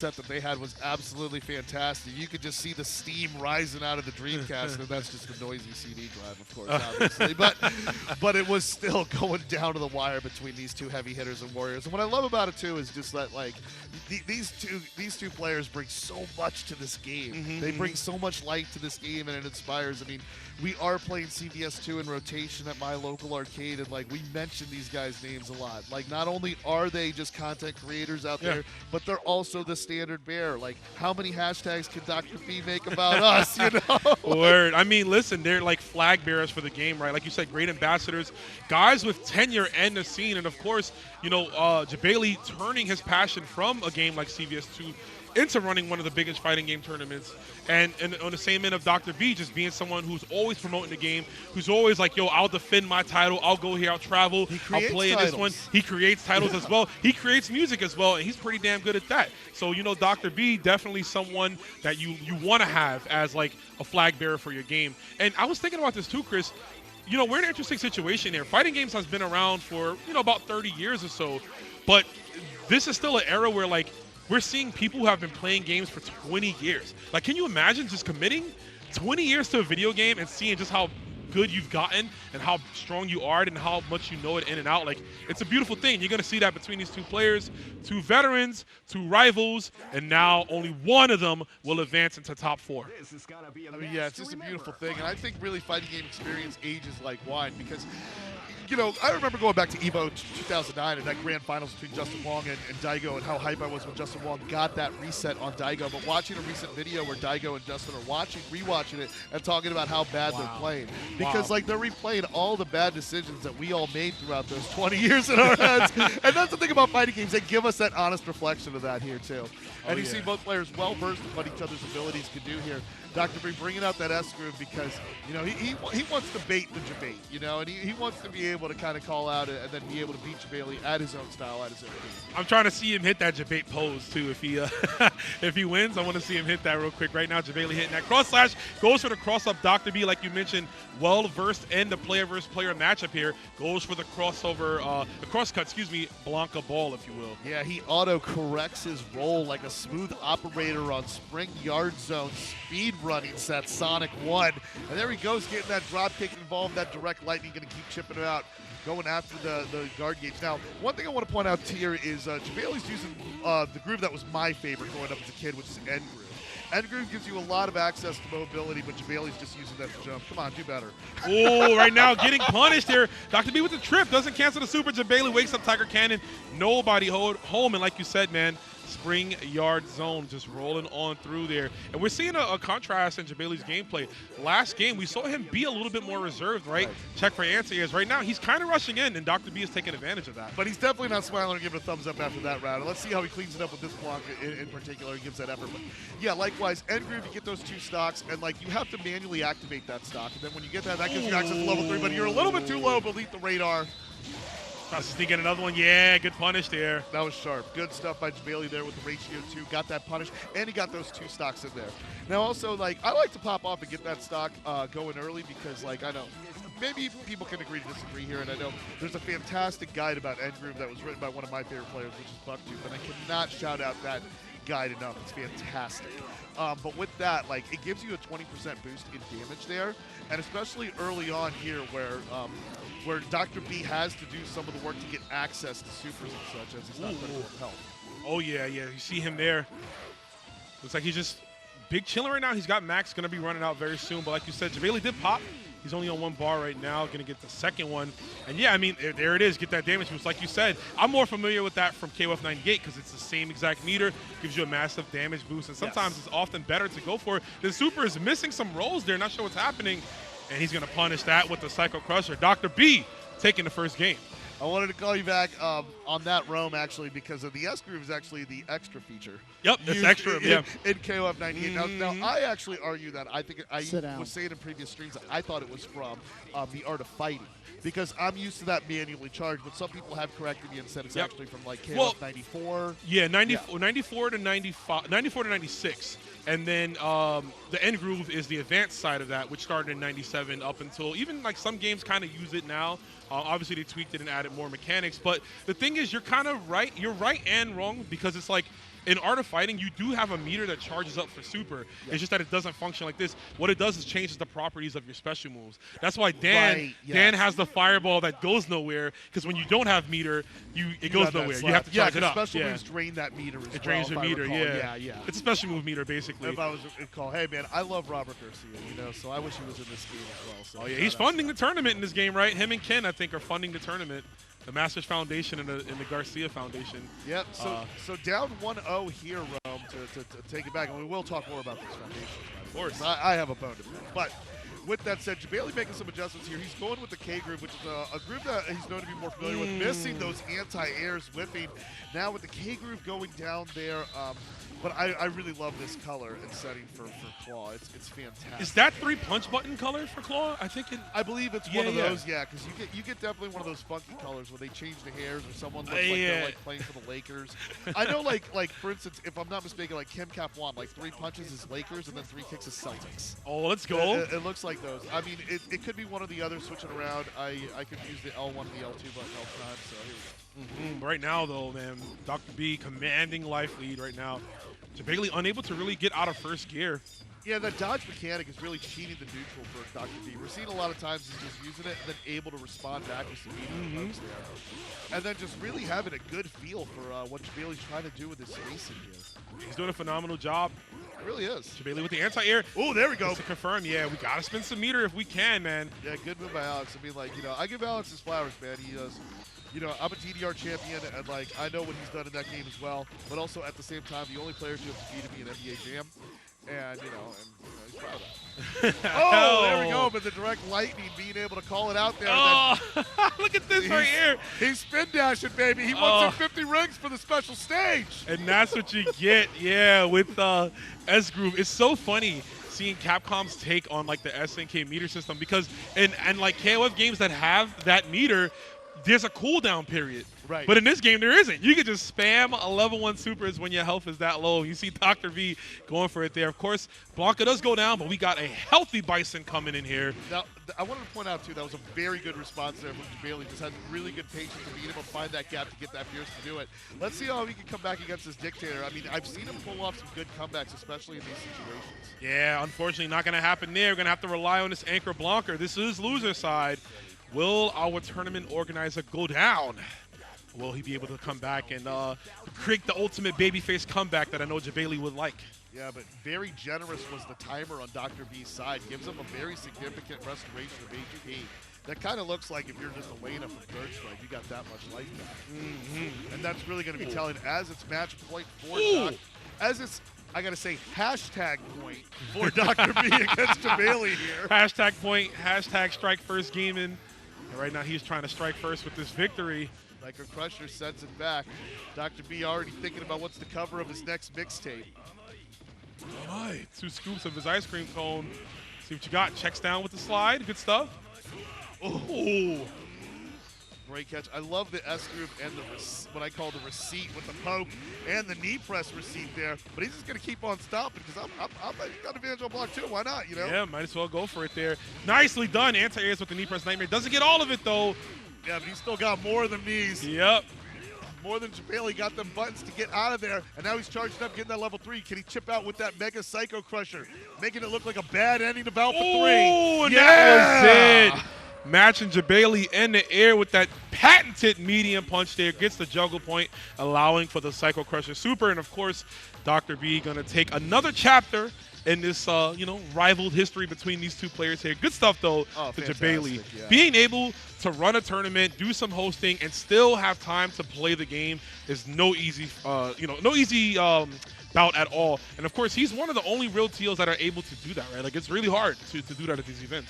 set that they had was absolutely fantastic. You could just see the steam rising out of the Dreamcast, and that's just the noisy CD drive, of course, obviously. But it was still going down to the wire between these two heavy hitters and warriors. And what I love about it too is just that like these two players bring so much to this game. They bring so much life to this game, and it inspires. I mean, we are playing CVS2 in rotation at my local arcade, and like we mention these guys' names a lot. Like not only are they just content creators out there, but they're also the standard bearer. Like how many hashtags can Dr. B make about us, you know? Word. I mean, listen, they're like flag bearers for the game, right? Like you said, great ambassadors, guys with tenure and the scene. And of course, you know, JEBAILEY turning his passion from a game like CVS2 into running one of the biggest fighting game tournaments, and on the same end of Dr. B, just being someone who's always promoting the game, who's always like, yo, I'll defend my title, I'll go here, I'll travel, I'll play in this one. He creates titles as well. He creates music as well, and he's pretty damn good at that. So, you know, Dr. B, definitely someone that you want to have as like a flag bearer for your game. And I was thinking about this too, Chris. You know, we're in an interesting situation here. Fighting games has been around for, you know, about 30 years or so, but this is still an era where like we're seeing people who have been playing games for 20 years. Like, can you imagine just committing 20 years to a video game and seeing just how good you've gotten and how strong you are and how much you know it in and out? Like, it's a beautiful thing. You're going to see that between these two players, two veterans, two rivals, and now only one of them will advance into top 4. I mean, yeah, it's just a beautiful thing. And I think really fighting game experience ages like wine because, you know, I remember going back to EVO 2009 and that grand finals between Justin Wong and Daigo and how hype I was when Justin Wong got that reset on Daigo. But watching a recent video where Daigo and Justin are rewatching it and talking about how bad they're playing. Because, like, they're replaying all the bad decisions that we all made throughout those 20 years in our heads. And that's the thing about fighting games. They give us that honest reflection of that here, too. And you see both players well-versed in what each other's abilities can do here. Dr. B bringing out that S groove because, you know, he wants to bait the debate, you know, and he wants to be able to kind of call out and then be able to beat JEBAILEY at his own style, at his own game. I'm trying to see him hit that debate pose, too, if he if he wins. I want to see him hit that real quick. Right now, JEBAILEY hitting that cross slash, goes for the cross-up. Dr. B, like you mentioned, well-versed in the player versus player matchup here, goes for the crossover, the cross-cut, excuse me, Blanca ball, if you will. Yeah, he auto-corrects his roll like a smooth operator on spring yard zone speed running set Sonic 1. And there he goes, getting that drop kick involved, that direct lightning, going to keep chipping it out, going after the guard gauge. Now, one thing I want to point out here is JEBAILEY's using the groove that was my favorite growing up as a kid, which is End Groove. End Groove gives you a lot of access to mobility, but JEBAILEY's just using that to jump. Come on, do better. Oh, right now getting punished here. Dr. B with the trip, doesn't cancel the super. JEBAILEY wakes up Tiger Cannon. Nobody home, and like you said, man, spring yard zone just rolling on through there. And we're seeing a contrast in JEBAILEY's gameplay. Last game, we saw him be a little bit more reserved, right? Check for answer is right now, he's kind of rushing in, and Dr. B is taking advantage of that. But he's definitely not smiling or giving a thumbs up after that round. And let's see how he cleans it up with this block in particular. He gives that effort. But yeah, likewise, End Groove, you get those 2 stocks, and like you have to manually activate that stock. And then when you get that gives you access to level 3, but you're a little bit too low beneath the radar. Tries to sneak in another one. Yeah, good punish there. That was sharp. Good stuff by JEBAILEY there with the ratio 2. Got that punish, and he got those 2 stocks in there. Now also, like, I like to pop off and get that stock going early because, like, I know maybe people can agree to disagree here, and I know there's a fantastic guide about End Groove that was written by one of my favorite players, which is Bucktooth, and I cannot shout out that guide enough. It's fantastic. But with that, like, it gives you a 20% boost in damage there, and especially early on here where Dr. B has to do some of the work to get access to supers and such as he's not critical of health. Oh, yeah. You see him there. Looks like he's just big chilling right now. He's got Max going to be running out very soon, but like you said, JEBAILEY did pop. He's only on 1 bar right now, going to get the second one. And yeah, I mean, there it is, get that damage boost. Like you said, I'm more familiar with that from KOF98 because it's the same exact meter, gives you a massive damage boost, and sometimes it's often better to go for it. The super is missing some rolls there, not sure what's happening, and he's going to punish that with the Psycho Crusher. Dr. B taking the first game. I wanted to call you back on that roam, actually, because of the S groove is actually the extra feature. Yep, it's extra, yeah. In KOF 98. Now, I actually argue that I think I was saying in previous streams that I thought it was from the Art of Fighting. Because I'm used to that manually charged, but some people have corrected me and said it's actually from like KOF 94. Yeah, 94 to 95, 94 to 96. And then the End Groove is the advanced side of that, which started in 97 up until even like some games kind of use it now. Obviously, they tweaked it and added more mechanics. But the thing is, you're kind of right. You're right and wrong because it's like in Art of Fighting, you do have a meter that charges up for super. It's just that it doesn't function like this. What it does is changes the properties of your special moves. That's why Dan has the fireball that goes nowhere, because when you don't have meter, it goes nowhere. You have to charge it up. Special moves drain that meter as well. It drains your meter, yeah. It's a special move meter, basically. If I was to call, hey, man, I love Robert Garcia, so I wish he was in this game as well. So he's funding the tournament in this game, right? Him and Ken, I think, are funding the tournament. The Masters Foundation and the Garcia Foundation. Yep. So down 1-0 here, Rome, to take it back, and we will talk more about this foundation. Of course, I have a bone to pick. But with that said, JEBAILEY making some adjustments here. He's going with the K group, which is a group that he's known to be more familiar with, missing those anti-airs, whipping. Now with the K group going down there, but I really love this color and setting for Claw. It's fantastic. Is that 3 punch button color for Claw? I believe it's one of those, because you get definitely one of those funky colors where they change the hairs or someone looks like they're like playing for the Lakers. I know, like for instance, if I'm not mistaken, like Kim Cap-Wan, like 3 punches is Lakers and then 3 kicks is Celtics. Oh, let's go. It looks like those. I mean, it could be one or the other switching around. I could use the L1 and the L2 button all the time, so here we go. Right now, though, man, Dr. B commanding life lead right now. JEBAILEY unable to really get out of first gear. Yeah, that dodge mechanic is really cheating the neutral for Dr. B. We're seeing a lot of times he's just using it and then able to respond back with some medium there. And then just really having a good feel for what JEBAILEY's trying to do with his spacing here. He's doing a phenomenal job. It really is. JEBAILEY with the anti-air. Oh, there we go. Just to confirm, we got to spin some meter if we can, man. Yeah, good move by Alex. I mean, like, I give Alex his flowers, man. He does. I'm a DDR champion, and like I know what he's done in that game as well. But also at the same time, the only players who have defeated me in NBA Jam, and he's proud of that. Oh, there we go. But the direct lightning, being able to call it out there. Oh, look at this right here. He's spin dashing, baby. He wants 50 rings for the special stage. And that's what you get, with S Group. It's so funny seeing Capcom's take on like the SNK meter system, because and like KOF games that have that meter, there's a cooldown period. Right. But in this game, there isn't. You can just spam a level 1 supers when your health is that low. You see Dr. V going for it there. Of course, Blanca does go down, but we got a healthy Bison coming in here. Now, I wanted to point out, too, that was a very good response there from JEBAILEY. Just had really good patience and being able to find that gap to get that Fierce to do it. Let's see how he can come back against this Dictator. I mean, I've seen him pull off some good comebacks, especially in these situations. Yeah, unfortunately, not going to happen there. We're going to have to rely on this Anchor Blanca. This is loser side. Will our tournament organizer go down? Will he be able to come back and create the ultimate babyface comeback that I know JEBAILEY would like? Yeah, but very generous was the timer on Dr. B's side. Gives him a very significant restoration of HP. That kind of looks like if you're just Elena from Third Strike, you got that much life back. And that's really going to be telling as it's match point for Doc. As it's, I got to say, hashtag point for Dr. B against JEBAILEY here. Hashtag point, hashtag strike first gaming. And right now he's trying to strike first with this victory. Psycho Crusher sends it back. Dr. B already thinking about what's the cover of his next mixtape. All right, 2 scoops of his ice cream cone. See what you got. Checks down with the slide. Good stuff. Oh, great catch. I love the S group and what I call the receipt with the poke and the knee press receipt there. But he's just going to keep on stopping because I'm got advantage on block too. Why not? Yeah, might as well go for it there. Nicely done. Anti-airs with the knee press nightmare. Doesn't get all of it though. Yeah, but he's still got more than these. Yep. More than JEBAILEY got them buttons to get out of there, and now he's charging up, getting that level 3. Can he chip out with that Mega Psycho Crusher, making it look like a bad ending of Alpha 3? Oh, and that was it. Matching JEBAILEY in the air with that patented medium punch there. Gets the juggle point, allowing for the Psycho Crusher Super. And, of course, Dr. B going to take another chapter in this, rivaled history between these 2 players here. Good stuff, though, for JEBAILEY. Yeah. Being able to run a tournament, do some hosting, and still have time to play the game is no easy, bout at all. And, of course, he's one of the only real TOs that are able to do that, right? Like, it's really hard to do that at these events.